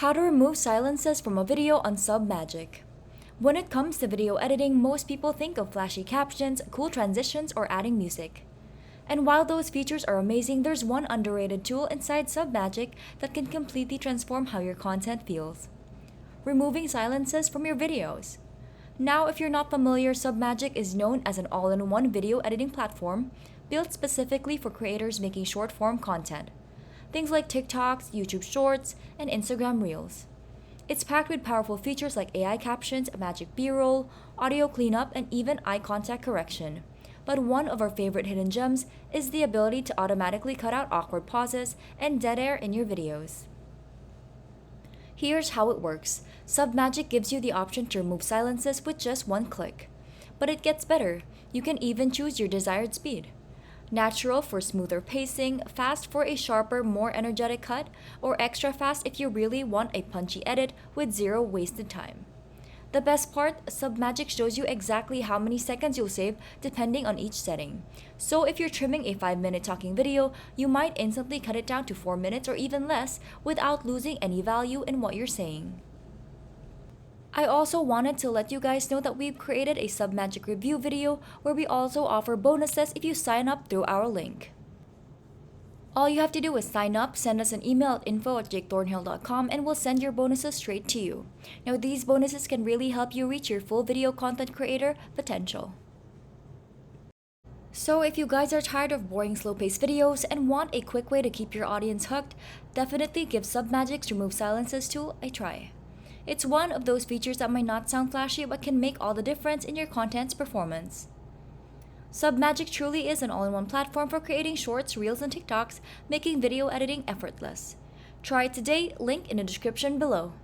How to remove silences from a video on Submagic. When it comes to video editing, most people think of flashy captions, cool transitions, or adding music. And while those features are amazing, there's one underrated tool inside Submagic that can completely transform how your content feels: removing silences from your videos. Now, if you're not familiar, Submagic is known as an all-in-one video editing platform built specifically for creators making short-form content. Things like TikToks, YouTube Shorts, and Instagram Reels. It's packed with powerful features like AI captions, magic B-roll, audio cleanup, and even eye contact correction. But one of our favorite hidden gems is the ability to automatically cut out awkward pauses and dead air in your videos. Here's how it works. Submagic gives you the option to remove silences with just one click. But it gets better. You can even choose your desired speed: natural for smoother pacing, fast for a sharper, more energetic cut, or extra fast if you really want a punchy edit with zero wasted time. The best part, Submagic shows you exactly how many seconds you'll save depending on each setting. So if you're trimming a 5-minute talking video, you might instantly cut it down to 4 minutes or even less without losing any value in what you're saying. I also wanted to let you guys know that we've created a Submagic review video where we also offer bonuses if you sign up through our link. All you have to do is sign up, send us an email at info@jakethornhill.com, and we'll send your bonuses straight to you. Now, these bonuses can really help you reach your full video content creator potential. So if you guys are tired of boring slow-paced videos and want a quick way to keep your audience hooked, definitely give Submagic's Remove Silences tool a try. It's one of those features that might not sound flashy but can make all the difference in your content's performance. Submagic truly is an all-in-one platform for creating shorts, reels, and TikToks, making video editing effortless. Try it today, link in the description below.